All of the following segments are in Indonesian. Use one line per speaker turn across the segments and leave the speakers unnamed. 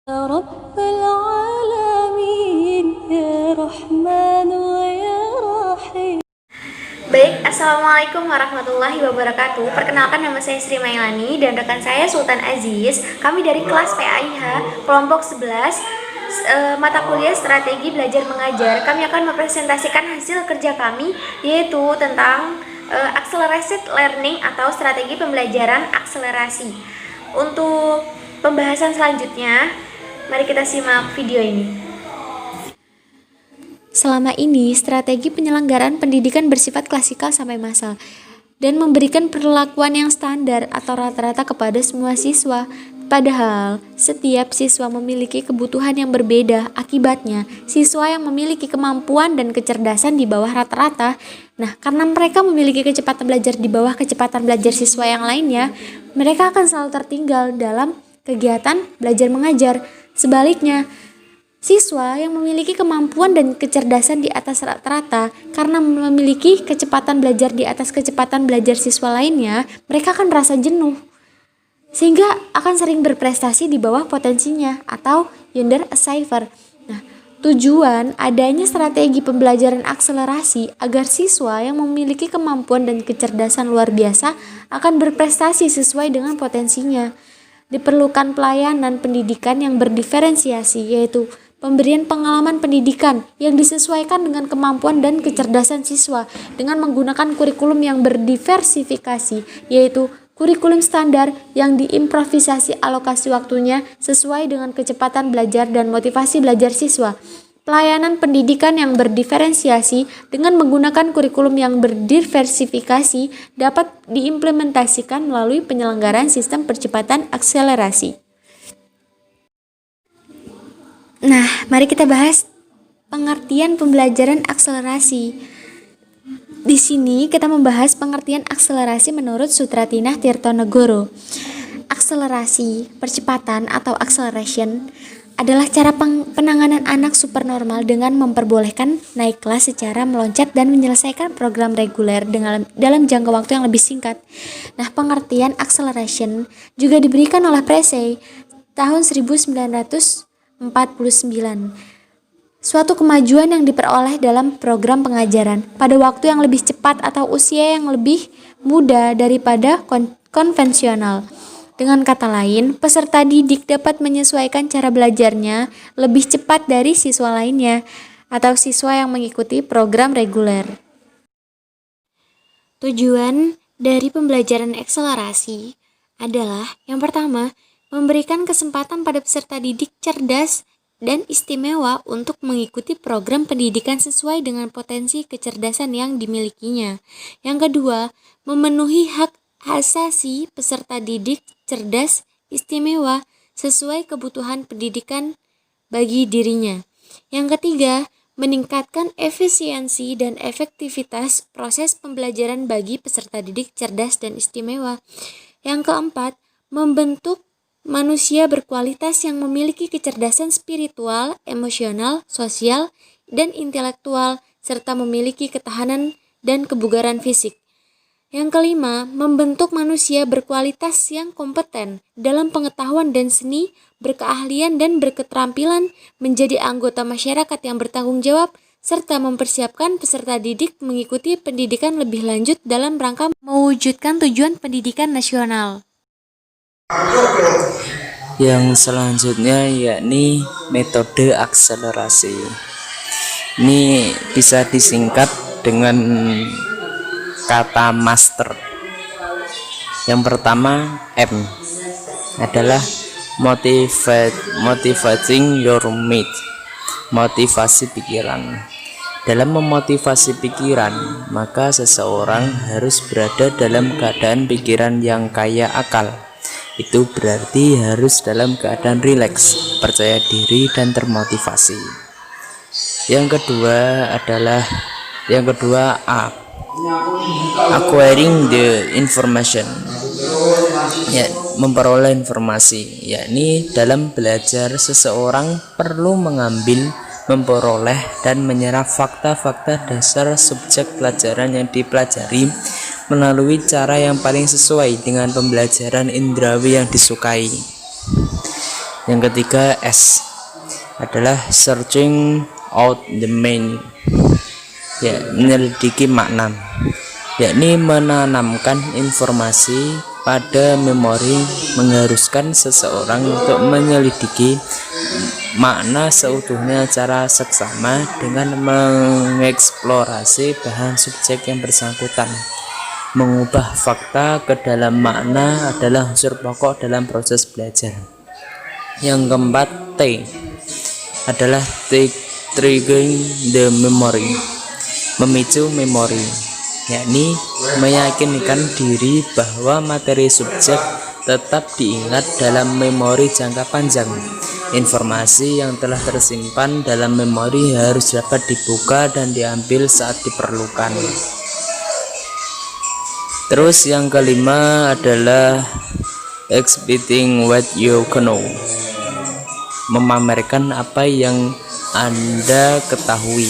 يا رب العالمين يا رحمن ويا رحيم.
Baik, Assalamualaikum warahmatullahi wabarakatuh. Perkenalkan, nama saya Sri Mailani dan rekan saya Sultan Aziz. Kami dari kelas PAIH kelompok 11 mata kuliah strategi belajar mengajar. Kami akan mempresentasikan hasil kerja kami, yaitu tentang accelerated learning atau strategi pembelajaran akselerasi. Untuk pembahasan selanjutnya, mari kita simak video ini.
Selama ini, strategi penyelenggaraan pendidikan bersifat klasikal sampai massal dan memberikan perlakuan yang standar atau rata-rata kepada semua siswa. Padahal, setiap siswa memiliki kebutuhan yang berbeda. Akibatnya, siswa yang memiliki kemampuan dan kecerdasan di bawah rata-rata, karena mereka memiliki kecepatan belajar di bawah kecepatan belajar siswa yang lainnya, mereka akan selalu tertinggal dalam kegiatan belajar mengajar. Sebaliknya, siswa yang memiliki kemampuan dan kecerdasan di atas rata-rata karena memiliki kecepatan belajar di atas kecepatan belajar siswa lainnya, mereka akan merasa jenuh sehingga akan sering berprestasi di bawah potensinya atau underachiever. Tujuan adanya strategi pembelajaran akselerasi agar siswa yang memiliki kemampuan dan kecerdasan luar biasa akan berprestasi sesuai dengan potensinya. Diperlukan pelayanan pendidikan yang berdiferensiasi, yaitu pemberian pengalaman pendidikan yang disesuaikan dengan kemampuan dan kecerdasan siswa dengan menggunakan kurikulum yang berdiversifikasi, yaitu kurikulum standar yang diimprovisasi alokasi waktunya sesuai dengan kecepatan belajar dan motivasi belajar siswa. Pelayanan pendidikan yang berdiferensiasi dengan menggunakan kurikulum yang berdiversifikasi dapat diimplementasikan melalui penyelenggaraan sistem percepatan akselerasi. Mari kita bahas pengertian pembelajaran akselerasi. Di sini kita membahas pengertian akselerasi menurut Sutratinah Tirtonegoro. Akselerasi, percepatan atau acceleration adalah cara penanganan anak supernormal dengan memperbolehkan naik kelas secara meloncat dan menyelesaikan program reguler dalam jangka waktu yang lebih singkat. Pengertian acceleration juga diberikan oleh Presley tahun 1949. Suatu kemajuan yang diperoleh dalam program pengajaran pada waktu yang lebih cepat atau usia yang lebih muda daripada konvensional. Dengan kata lain, peserta didik dapat menyesuaikan cara belajarnya lebih cepat dari siswa lainnya atau siswa yang mengikuti program reguler. Tujuan dari pembelajaran akselerasi adalah yang pertama, memberikan kesempatan pada peserta didik cerdas dan istimewa untuk mengikuti program pendidikan sesuai dengan potensi kecerdasan yang dimilikinya. Yang kedua, memenuhi hak asasi peserta didik cerdas istimewa sesuai kebutuhan pendidikan bagi dirinya. Yang ketiga, meningkatkan efisiensi dan efektivitas proses pembelajaran bagi peserta didik cerdas dan istimewa. Yang keempat, membentuk manusia berkualitas yang memiliki kecerdasan spiritual, emosional, sosial, dan intelektual, serta memiliki ketahanan dan kebugaran fisik. Yang kelima, membentuk manusia berkualitas yang kompeten dalam pengetahuan dan seni, berkeahlian dan berketerampilan menjadi anggota masyarakat yang bertanggung jawab, serta mempersiapkan peserta didik mengikuti pendidikan lebih lanjut dalam rangka mewujudkan tujuan pendidikan nasional.
Yang selanjutnya yakni metode akselerasi. Ini bisa disingkat dengan kata master. Yang pertama, M adalah motivating your mind, motivasi pikiran. Dalam memotivasi pikiran, maka seseorang harus berada dalam keadaan pikiran yang kaya akal. Itu berarti harus dalam keadaan rileks, percaya diri dan termotivasi. Yang kedua A, acquiring the information, memperoleh informasi. Yakni dalam belajar seseorang perlu mengambil, memperoleh dan menyerap fakta-fakta dasar subjek pelajaran yang dipelajari melalui cara yang paling sesuai dengan pembelajaran indrawi yang disukai. Yang ketiga S adalah searching out the meaning, ya, menyelidiki makna, yakni menanamkan informasi pada memori, mengharuskan seseorang untuk menyelidiki makna seutuhnya secara seksama dengan mengeksplorasi bahan subjek yang bersangkutan. Mengubah fakta ke dalam makna adalah unsur pokok dalam proses belajar. Yang keempat T adalah triggering the memory, memicu memori, yakni meyakinkan diri bahwa materi subjek tetap diingat dalam memori jangka panjang. Informasi yang telah tersimpan dalam memori harus dapat dibuka dan diambil saat diperlukan. Terus yang kelima adalah exhibiting what you know, memamerkan apa yang Anda ketahui.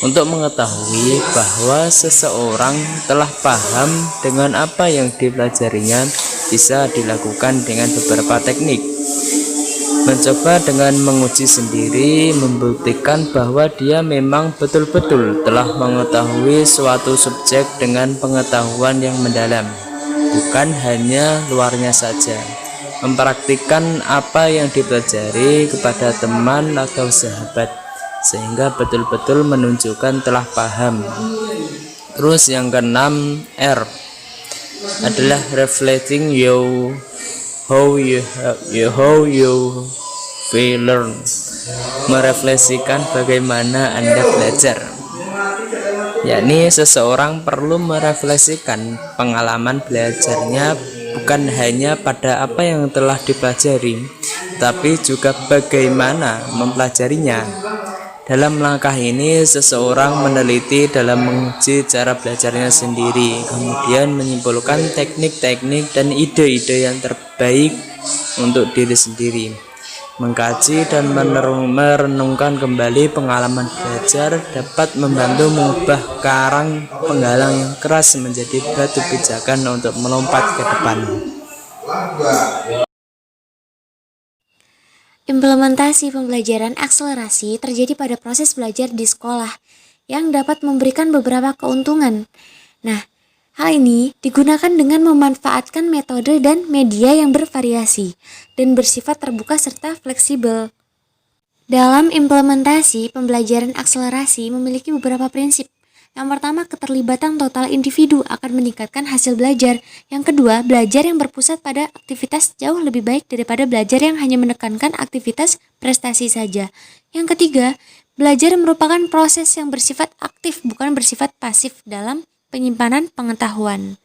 Untuk mengetahui bahwa seseorang telah paham dengan apa yang dipelajarinya, bisa dilakukan dengan beberapa teknik. Mencoba dengan menguji sendiri, membuktikan bahwa dia memang betul-betul telah mengetahui suatu subjek dengan pengetahuan yang mendalam, bukan hanya luarnya saja. Mempraktikkan apa yang dipelajari kepada teman atau sahabat, sehingga betul-betul menunjukkan telah paham. Terus yang keenam R adalah reflecting how you feel learn, merefleksikan bagaimana Anda belajar, yakni seseorang perlu merefleksikan pengalaman belajarnya bukan hanya pada apa yang telah dipelajari, tapi juga bagaimana mempelajarinya. Dalam langkah ini, seseorang meneliti dalam menguji cara belajarnya sendiri, kemudian menyimpulkan teknik-teknik dan ide-ide yang terbaik untuk diri sendiri. Mengkaji dan merenungkan kembali pengalaman belajar dapat membantu mengubah karang penghalang yang keras menjadi batu pijakan untuk melompat ke depan.
Implementasi pembelajaran akselerasi terjadi pada proses belajar di sekolah yang dapat memberikan beberapa keuntungan. Nah, hal ini digunakan dengan memanfaatkan metode dan media yang bervariasi dan bersifat terbuka serta fleksibel. Dalam implementasi, pembelajaran akselerasi memiliki beberapa prinsip. Yang pertama, keterlibatan total individu akan meningkatkan hasil belajar. Yang kedua, belajar yang berpusat pada aktivitas jauh lebih baik daripada belajar yang hanya menekankan aktivitas prestasi saja. Yang ketiga, belajar merupakan proses yang bersifat aktif, bukan bersifat pasif dalam penyimpanan pengetahuan.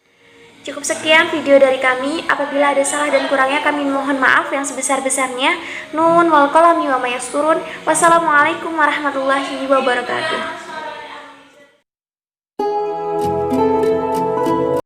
Cukup sekian video dari kami. Apabila ada salah dan kurangnya, kami mohon maaf yang sebesar-besarnya. Nun wal qalami wa ma yasturun. Wassalamualaikum warahmatullahi wabarakatuh.